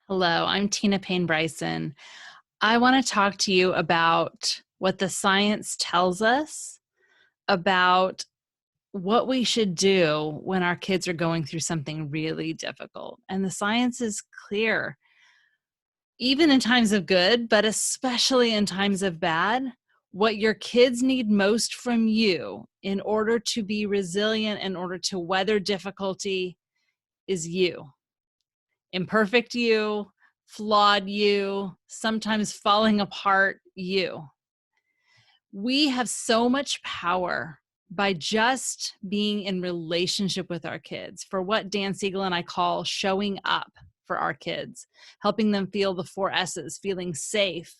Hello, I'm Tina Payne Bryson. I want to talk to you about what the science tells us about what we should do when our kids are going through something really difficult. And the science is clear, even in times of good, but especially in times of bad. What your kids need most from you in order to be resilient, in order to weather difficulty, is you. Imperfect you, flawed you, sometimes falling apart you. We have so much power by just being in relationship with our kids, for what Dan Siegel and I call showing up for our kids, helping them feel the 4 S's, feeling safe,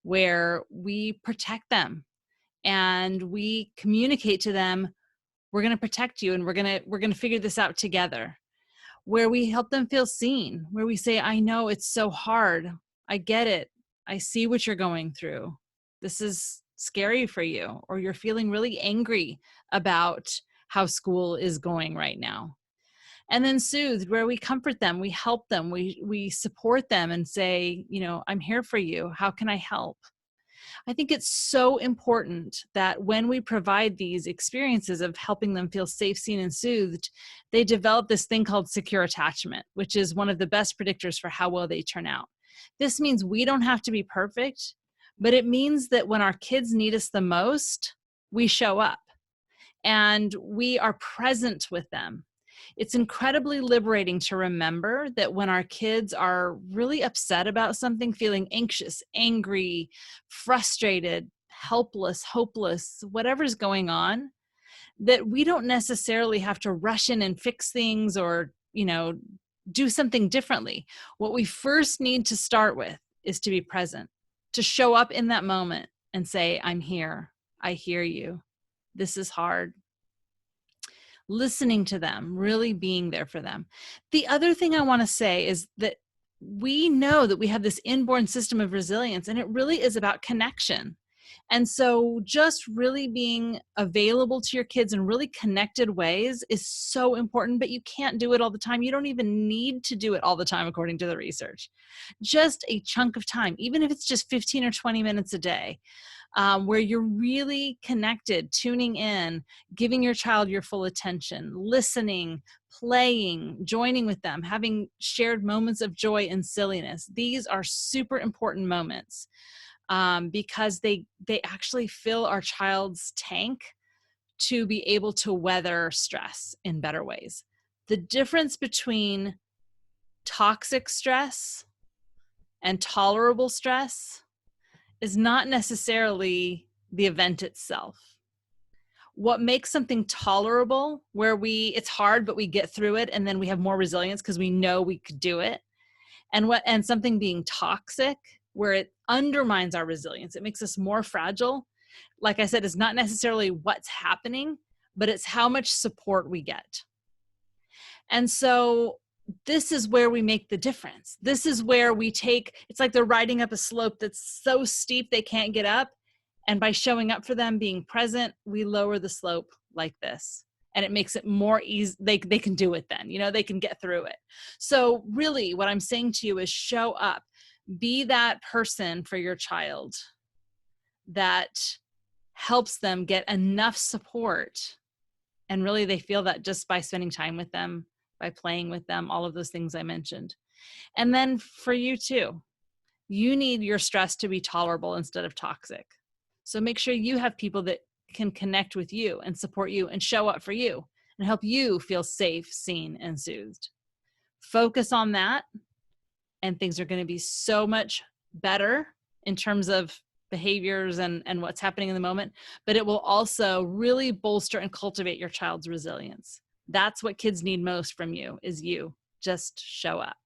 where we protect them and we communicate to them, we're going to protect you and we're going to figure this out together, where we help them feel seen, where we say, I know it's so hard. I get it. I see what you're going through. This is scary for you, or you're feeling really angry about how school is going right now. And then soothed, where we comfort them, we help them, we support them and say, I'm here for you. How can I help? I think it's so important that when we provide these experiences of helping them feel safe, seen, and soothed, they develop this thing called secure attachment, which is one of the best predictors for how well they turn out. This means we don't have to be perfect, but it means that when our kids need us the most, we show up and we are present with them. It's incredibly liberating to remember that when our kids are really upset about something, feeling anxious, angry, frustrated, helpless, hopeless, whatever's going on, that we don't necessarily have to rush in and fix things or, do something differently. What we first need to start with is to be present, to show up in that moment and say, I'm here. I hear you. This is hard. Listening to them, really being there for them. The other thing I want to say is that we know that we have this inborn system of resilience, and it really is about connection. And so just really being available to your kids in really connected ways is so important, but you can't do it all the time. You don't even need to do it all the time, according to the research. Just a chunk of time, even if it's just 15 or 20 minutes a day, where you're really connected, tuning in, giving your child your full attention, listening, playing, joining with them, having shared moments of joy and silliness. These are super important moments because they actually fill our child's tank to be able to weather stress in better ways. The difference between toxic stress and tolerable stress is not necessarily the event itself. What makes something tolerable, where it's hard, but we get through it, and then we have more resilience because we know we could do it, and something being toxic, where it undermines our resilience, it makes us more fragile. Like I said, it's not necessarily what's happening, but it's how much support we get. And so this is where we make the difference. This is where it's like they're riding up a slope that's so steep they can't get up. And by showing up for them, being present, we lower the slope like this. And it makes it more easy. They can do it then, they can get through it. So really what I'm saying to you is show up. Be that person for your child that helps them get enough support. And really they feel that just by spending time with them, by playing with them, all of those things I mentioned. And then for you too, you need your stress to be tolerable instead of toxic. So make sure you have people that can connect with you and support you and show up for you and help you feel safe, seen, and soothed. Focus on that, and things are going to be so much better in terms of behaviors and what's happening in the moment, but it will also really bolster and cultivate your child's resilience. That's what kids need most from you, is you. Just show up.